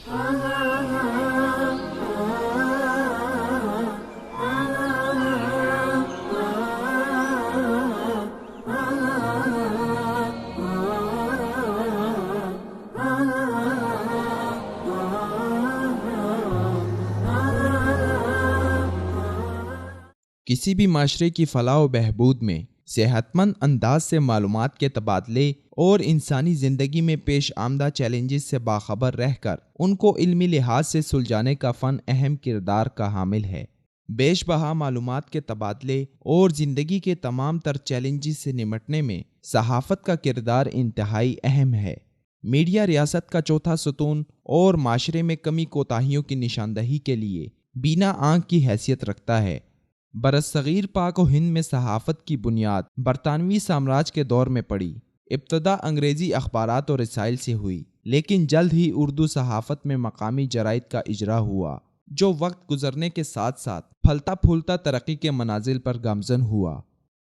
کسی بھی معاشرے کی فلاح و بہبود میں صحت مند انداز سے معلومات کے تبادلے اور انسانی زندگی میں پیش آمدہ چیلنجز سے باخبر رہ کر ان کو علمی لحاظ سے سلجھانے کا فن اہم کردار کا حامل ہے۔ بیش بہا معلومات کے تبادلے اور زندگی کے تمام تر چیلنجز سے نمٹنے میں صحافت کا کردار انتہائی اہم ہے۔ میڈیا ریاست کا چوتھا ستون اور معاشرے میں کمی کوتاہیوں کی نشاندہی کے لیے بینا آنکھ کی حیثیت رکھتا ہے۔ برصغیر پاک و ہند میں صحافت کی بنیاد برطانوی سامراج کے دور میں پڑی۔ ابتدا انگریزی اخبارات اور رسائل سے ہوئی، لیکن جلد ہی اردو صحافت میں مقامی جرائد کا اجرا ہوا، جو وقت گزرنے کے ساتھ ساتھ پھلتا پھولتا ترقی کے منازل پر گامزن ہوا۔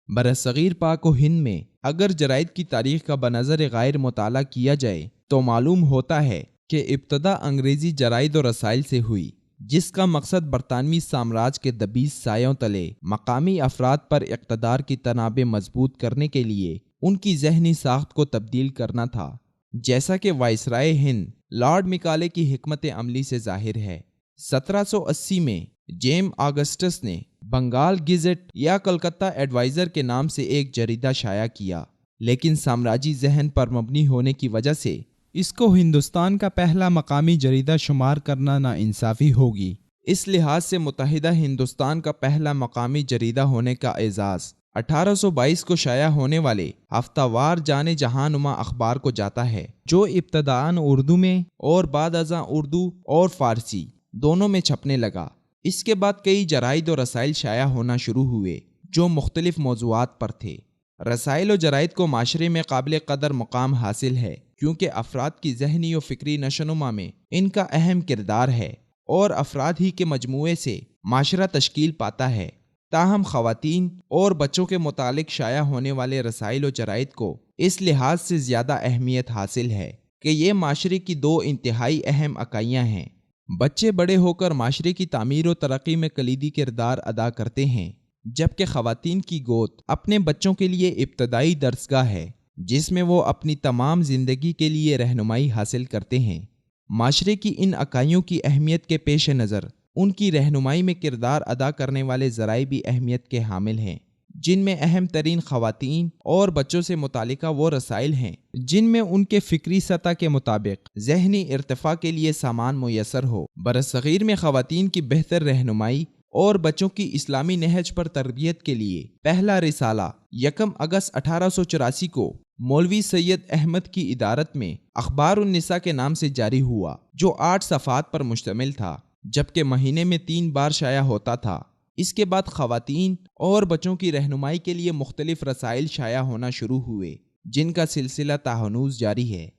برصغیر پاک و ہند میں اگر جرائد کی تاریخ کا بنظر غیر مطالعہ کیا جائے تو معلوم ہوتا ہے کہ ابتدا انگریزی جرائد اور رسائل سے ہوئی، جس کا مقصد برطانوی سامراج کے دبیس سایوں تلے مقامی افراد پر اقتدار کی تنابیں مضبوط کرنے کے لیے ان کی ذہنی ساخت کو تبدیل کرنا تھا، جیسا کہ وائسرائے ہند لارڈ مکالے کی حکمت عملی سے ظاہر ہے۔ 1780 میں جیم آگسٹس نے بنگال گزٹ یا کلکتہ ایڈوائزر کے نام سے ایک جریدہ شائع کیا، لیکن سامراجی ذہن پر مبنی ہونے کی وجہ سے اس کو ہندوستان کا پہلا مقامی جریدہ شمار کرنا ناانصافی ہوگی۔ اس لحاظ سے متحدہ ہندوستان کا پہلا مقامی جریدہ ہونے کا اعزاز 1822 کو شائع ہونے والے ہفتہ وار جانے جہاں نما اخبار کو جاتا ہے، جو ابتداً اردو میں اور بعد ازاں اردو اور فارسی دونوں میں چھپنے لگا۔ اس کے بعد کئی جرائد اور رسائل شائع ہونا شروع ہوئے جو مختلف موضوعات پر تھے۔ رسائل و جرائد کو معاشرے میں قابل قدر مقام حاصل ہے، کیونکہ افراد کی ذہنی و فکری نشوونما میں ان کا اہم کردار ہے اور افراد ہی کے مجموعے سے معاشرہ تشکیل پاتا ہے۔ تاہم خواتین اور بچوں کے متعلق شائع ہونے والے رسائل و جرائد کو اس لحاظ سے زیادہ اہمیت حاصل ہے کہ یہ معاشرے کی دو انتہائی اہم اکائیاں ہیں۔ بچے بڑے ہو کر معاشرے کی تعمیر و ترقی میں کلیدی کردار ادا کرتے ہیں، جبکہ خواتین کی گود اپنے بچوں کے لیے ابتدائی درسگاہ ہے، جس میں وہ اپنی تمام زندگی کے لیے رہنمائی حاصل کرتے ہیں۔ معاشرے کی ان اکائیوں کی اہمیت کے پیش نظر ان کی رہنمائی میں کردار ادا کرنے والے ذرائع بھی اہمیت کے حامل ہیں، جن میں اہم ترین خواتین اور بچوں سے متعلقہ وہ رسائل ہیں جن میں ان کے فکری سطح کے مطابق ذہنی ارتفاع کے لیے سامان میسر ہو۔ برصغیر میں خواتین کی بہتر رہنمائی اور بچوں کی اسلامی نہج پر تربیت کے لیے پہلا رسالہ 1 اگست 1884 کو مولوی سید احمد کی ادارت میں اخبار النساء کے نام سے جاری ہوا، جو 8 صفحات پر مشتمل تھا، جبکہ مہینے میں 3 بار شائع ہوتا تھا۔ اس کے بعد خواتین اور بچوں کی رہنمائی کے لیے مختلف رسائل شائع ہونا شروع ہوئے، جن کا سلسلہ تاہنوز جاری ہے۔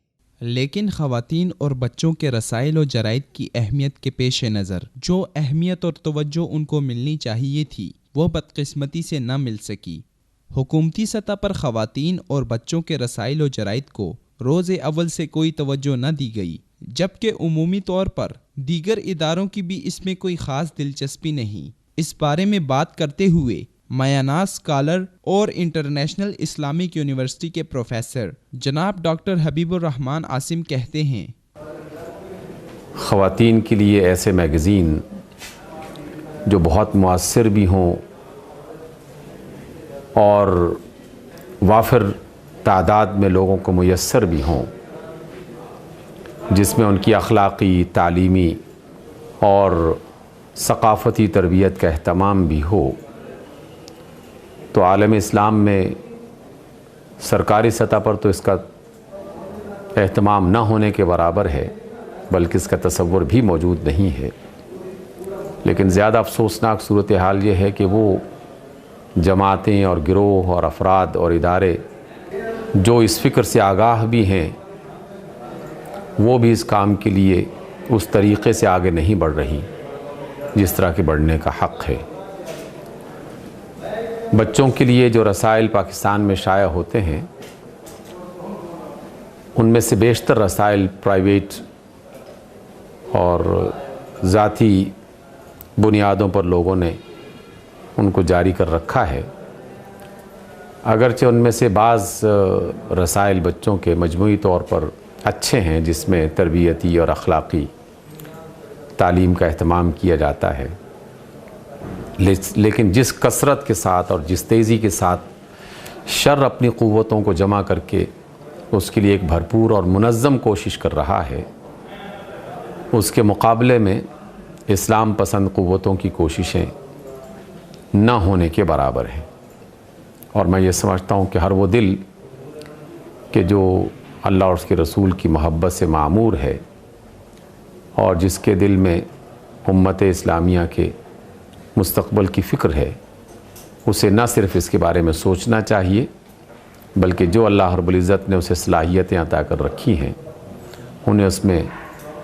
لیکن خواتین اور بچوں کے رسائل و جرائد کی اہمیت کے پیش نظر جو اہمیت اور توجہ ان کو ملنی چاہیے تھی، وہ بدقسمتی سے نہ مل سکی۔ حکومتی سطح پر خواتین اور بچوں کے رسائل و جرائد کو روز اول سے کوئی توجہ نہ دی گئی، جبکہ عمومی طور پر دیگر اداروں کی بھی اس میں کوئی خاص دلچسپی نہیں۔ اس بارے میں بات کرتے ہوئے میاناز اسکالر اور انٹرنیشنل اسلامک یونیورسٹی کے پروفیسر جناب ڈاکٹر حبیب الرحمن عاصم کہتے ہیں، خواتین کے لیے ایسے میگزین جو بہت مؤثر بھی ہوں اور وافر تعداد میں لوگوں کو میسر بھی ہوں، جس میں ان کی اخلاقی، تعلیمی اور ثقافتی تربیت کا اہتمام بھی ہو، تو عالم اسلام میں سرکاری سطح پر تو اس کا اہتمام نہ ہونے کے برابر ہے، بلکہ اس کا تصور بھی موجود نہیں ہے۔ لیکن زیادہ افسوسناک صورتحال یہ ہے کہ وہ جماعتیں اور گروہ اور افراد اور ادارے جو اس فکر سے آگاہ بھی ہیں، وہ بھی اس کام کے لیے اس طریقے سے آگے نہیں بڑھ رہی جس طرح کے بڑھنے کا حق ہے۔ بچوں کے لیے جو رسائل پاکستان میں شائع ہوتے ہیں، ان میں سے بیشتر رسائل پرائیویٹ اور ذاتی بنیادوں پر لوگوں نے ان کو جاری کر رکھا ہے، اگرچہ ان میں سے بعض رسائل بچوں کے مجموعی طور پر اچھے ہیں، جس میں تربیتی اور اخلاقی تعلیم کا اہتمام کیا جاتا ہے، لیکن جس کثرت کے ساتھ اور جس تیزی کے ساتھ شر اپنی قوتوں کو جمع کر کے اس کے لیے ایک بھرپور اور منظم کوشش کر رہا ہے، اس کے مقابلے میں اسلام پسند قوتوں کی کوششیں نہ ہونے کے برابر ہیں۔ اور میں یہ سمجھتا ہوں کہ ہر وہ دل کہ جو اللہ اور اس کے رسول کی محبت سے معمور ہے اور جس کے دل میں امت اسلامیہ کے مستقبل کی فکر ہے، اسے نہ صرف اس کے بارے میں سوچنا چاہیے، بلکہ جو اللہ رب العزت نے اسے صلاحیتیں عطا کر رکھی ہیں انہیں اس میں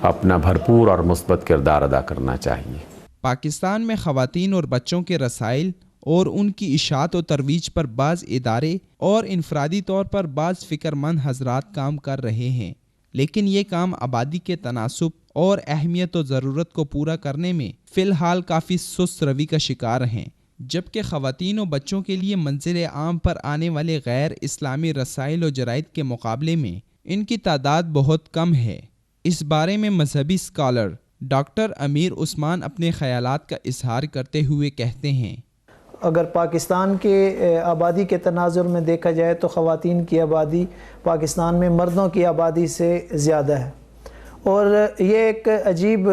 اپنا بھرپور اور مثبت کردار ادا کرنا چاہیے۔ پاکستان میں خواتین اور بچوں کے رسائل اور ان کی اشاعت و ترویج پر بعض ادارے اور انفرادی طور پر بعض فکر مند حضرات کام کر رہے ہیں، لیکن یہ کام آبادی کے تناسب اور اہمیت و ضرورت کو پورا کرنے میں فی الحال کافی سست روی کا شکار ہیں، جبکہ خواتین و بچوں کے لیے منظر عام پر آنے والے غیر اسلامی رسائل و جرائد کے مقابلے میں ان کی تعداد بہت کم ہے۔ اس بارے میں مذہبی اسکالر ڈاکٹر امیر عثمان اپنے خیالات کا اظہار کرتے ہوئے کہتے ہیں، اگر پاکستان کے آبادی کے تناظر میں دیکھا جائے تو خواتین کی آبادی پاکستان میں مردوں کی آبادی سے زیادہ ہے، اور یہ ایک عجیب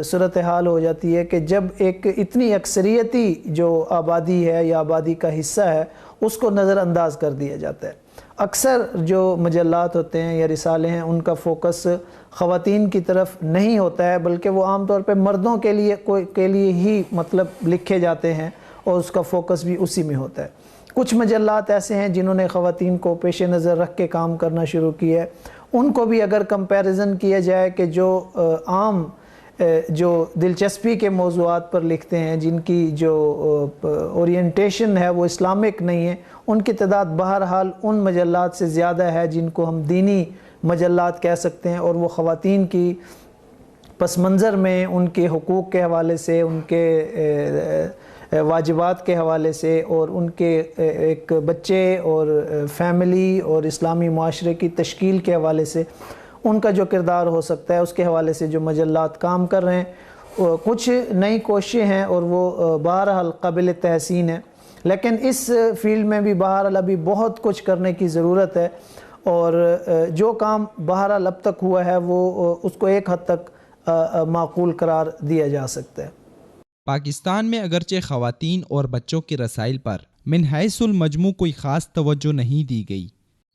صورتحال ہو جاتی ہے کہ جب ایک اتنی اکثریتی جو آبادی ہے یا آبادی کا حصہ ہے اس کو نظر انداز کر دیا جاتا ہے۔ اکثر جو مجلات ہوتے ہیں یا رسالے ہیں ان کا فوکس خواتین کی طرف نہیں ہوتا ہے، بلکہ وہ عام طور پہ مردوں کے لیے ہی مطلب لکھے جاتے ہیں اور اس کا فوکس بھی اسی میں ہوتا ہے۔ کچھ مجلات ایسے ہیں جنہوں نے خواتین کو پیش نظر رکھ کے کام کرنا شروع کیا ہے، ان کو بھی اگر کمپیریزن کیا جائے کہ جو عام جو دلچسپی کے موضوعات پر لکھتے ہیں، جن کی جو اورینٹیشن ہے وہ اسلامک نہیں ہے، ان کی تعداد بہرحال ان مجلات سے زیادہ ہے جن کو ہم دینی مجلات کہہ سکتے ہیں، اور وہ خواتین کی پس منظر میں ان کے حقوق کے حوالے سے، ان کے واجبات کے حوالے سے، اور ان کے ایک بچے اور فیملی اور اسلامی معاشرے کی تشکیل کے حوالے سے ان کا جو کردار ہو سکتا ہے اس کے حوالے سے جو مجلات کام کر رہے ہیں، کچھ نئی کوششیں ہیں اور وہ بہرحال قابل تحسین ہیں، لیکن اس فیلڈ میں بھی بہرحال ابھی بہت کچھ کرنے کی ضرورت ہے، اور جو کام بہرحال اب تک ہوا ہے وہ اس کو ایک حد تک معقول قرار دیا جا سکتا ہے۔ پاکستان میں اگرچہ خواتین اور بچوں کے رسائل پر من حیث المجموع کوئی خاص توجہ نہیں دی گئی،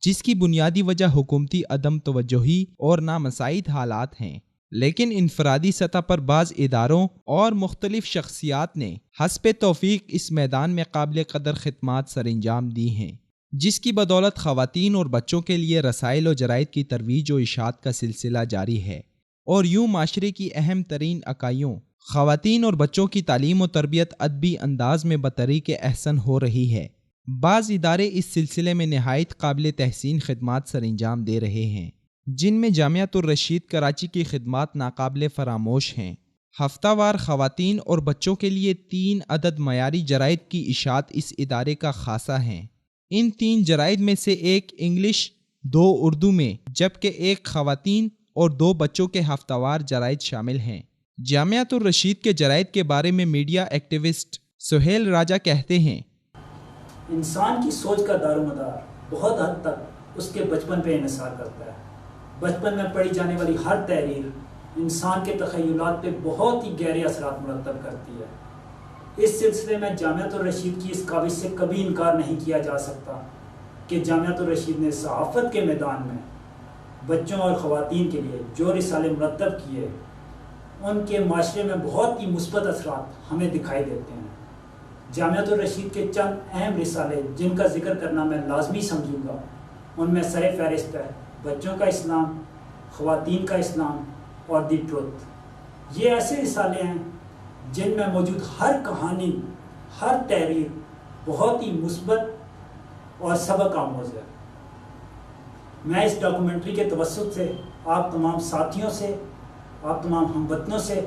جس کی بنیادی وجہ حکومتی عدم توجہی اور نامساعد حالات ہیں، لیکن انفرادی سطح پر بعض اداروں اور مختلف شخصیات نے حسب توفیق اس میدان میں قابل قدر خدمات سر انجام دی ہیں، جس کی بدولت خواتین اور بچوں کے لیے رسائل و جرائد کی ترویج و اشاعت کا سلسلہ جاری ہے، اور یوں معاشرے کی اہم ترین اکائیوں خواتین اور بچوں کی تعلیم و تربیت ادبی انداز میں بطریق احسن ہو رہی ہے۔ بعض ادارے اس سلسلے میں نہایت قابل تحسین خدمات سر انجام دے رہے ہیں، جن میں جامعۃ الرشید کراچی کی خدمات ناقابل فراموش ہیں۔ ہفتہ وار خواتین اور بچوں کے لیے 3 عدد معیاری جرائد کی اشاعت اس ادارے کا خاصہ ہیں۔ ان 3 جرائد میں سے ایک انگلش، 2 اردو میں، جبکہ ایک خواتین اور 2 بچوں کے ہفتہ وار جرائد شامل ہیں۔ جامعۃ الرشید کے جرائد کے بارے میں میڈیا ایکٹیوسٹ سہیل راجہ کہتے ہیں، انسان کی سوچ کا دار و مدار بہت حد تک اس کے بچپن پہ انحصار کرتا ہے۔ بچپن میں پڑھی جانے والی ہر تحریر انسان کے تخیلات پہ بہت ہی گہرے اثرات مرتب کرتی ہے۔ اس سلسلے میں جامعۃ الرشید کی اس کاوش سے کبھی انکار نہیں کیا جا سکتا کہ جامعۃ الرشید نے صحافت کے میدان میں بچوں اور خواتین کے لیے جو رسالے مرتب کیے، ان کے معاشرے میں بہت ہی مثبت اثرات ہمیں دکھائی دیتے ہیں۔ جامعۃ الرشید کے چند اہم رسالے جن کا ذکر کرنا میں لازمی سمجھوں گا، ان میں سر فہرست ہے بچوں کا اسلام، خواتین کا اسلام اور دی ٹروتھ۔ یہ ایسے رسالے ہیں جن میں موجود ہر کہانی، ہر تحریر بہت ہی مثبت اور سبق آموز ہے۔ میں اس ڈاکومنٹری کے توسط سے آپ تمام ساتھیوں سے آپ تمام ہم وطنوں سے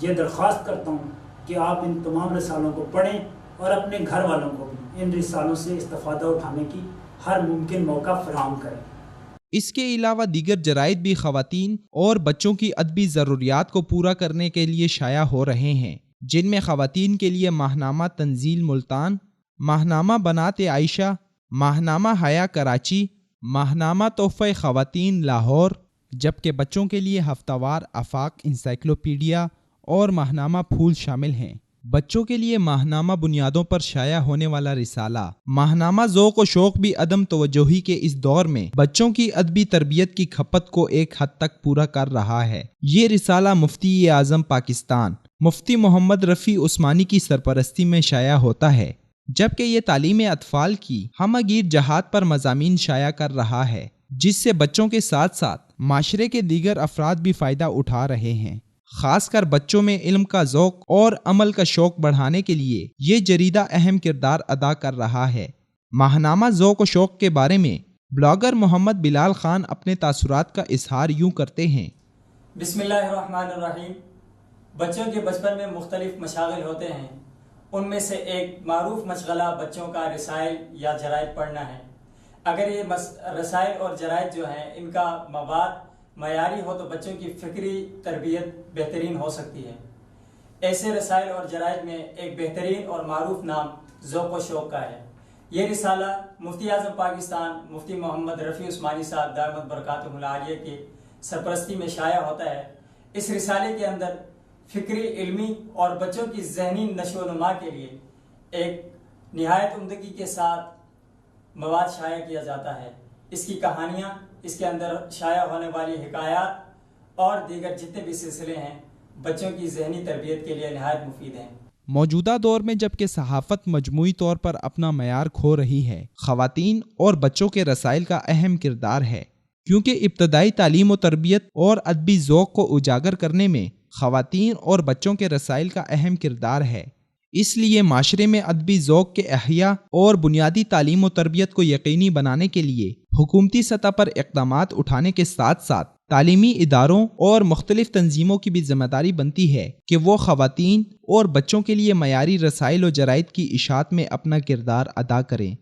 یہ درخواست کرتا ہوں کہ آپ ان تمام رسالوں کو پڑھیں اور اپنے گھر والوں کو بھی ان رسالوں سے استفادہ اٹھانے کی ہر ممکن موقع فراہم کریں۔ اس کے علاوہ دیگر جرائد بھی خواتین اور بچوں کی ادبی ضروریات کو پورا کرنے کے لیے شائع ہو رہے ہیں، جن میں خواتین کے لیے ماہنامہ تنزیل ملتان، ماہنامہ بنات عائشہ، ماہنامہ حیا کراچی، ماہنامہ تحفہ خواتین لاہور، جبکہ بچوں کے لیے ہفتہ وار آفاق انسائکلوپیڈیا اور ماہنامہ پھول شامل ہیں۔ بچوں کے لیے ماہنامہ بنیادوں پر شائع ہونے والا رسالہ ماہنامہ ذوق و شوق بھی عدم توجہی کے اس دور میں بچوں کی ادبی تربیت کی کھپت کو ایک حد تک پورا کر رہا ہے۔ یہ رسالہ مفتی اعظم پاکستان مفتی محمد رفیع عثمانی کی سرپرستی میں شائع ہوتا ہے، جبکہ یہ تعلیم اطفال کی ہمہ گیر جہات پر مضامین شائع کر رہا ہے، جس سے بچوں کے ساتھ ساتھ معاشرے کے دیگر افراد بھی فائدہ اٹھا رہے ہیں۔ خاص کر بچوں میں علم کا ذوق اور عمل کا شوق بڑھانے کے لیے یہ جریدہ اہم کردار ادا کر رہا ہے۔ ماہنامہ ذوق و شوق کے بارے میں بلاگر محمد بلال خان اپنے تاثرات کا اظہار یوں کرتے ہیں۔ بسم اللہ الرحمن الرحیم۔ بچوں کے بچپن میں مختلف مشاغل ہوتے ہیں، ان میں سے ایک معروف مشغلہ بچوں کا رسائل یا جرائد پڑھنا ہے۔ اگر یہ رسائل اور جرائد جو ہیں ان کا مواد معیاری ہو تو بچوں کی فکری تربیت بہترین ہو سکتی ہے۔ ایسے رسائل اور جرائد میں ایک بہترین اور معروف نام ذوق و شوق کا ہے۔ یہ رسالہ مفتی اعظم پاکستان مفتی محمد رفیع عثمانی صاحب دامت برکاتہ العالیہ کی سرپرستی میں شائع ہوتا ہے۔ اس رسالے کے اندر فکری، علمی اور بچوں کی ذہنی نشو و نما کے لیے ایک نہایت عمدگی کے ساتھ مواد شائع کیا جاتا ہے۔ اس کی کہانیاں، اس کے اندر شائع ہونے والی حکایات اور دیگر جتنے بھی سلسلے ہیں بچوں کی ذہنی تربیت کے لیے نہایت مفید ہیں۔ موجودہ دور میں جبکہ صحافت مجموعی طور پر اپنا معیار کھو رہی ہے، خواتین اور بچوں کے رسائل کا اہم کردار ہے، کیونکہ ابتدائی تعلیم و تربیت اور ادبی ذوق کو اجاگر کرنے میں خواتین اور بچوں کے رسائل کا اہم کردار ہے۔ اس لیے معاشرے میں ادبی ذوق کے احیاء اور بنیادی تعلیم و تربیت کو یقینی بنانے کے لیے حکومتی سطح پر اقدامات اٹھانے کے ساتھ ساتھ تعلیمی اداروں اور مختلف تنظیموں کی بھی ذمہ داری بنتی ہے کہ وہ خواتین اور بچوں کے لیے معیاری رسائل و جرائد کی اشاعت میں اپنا کردار ادا کریں۔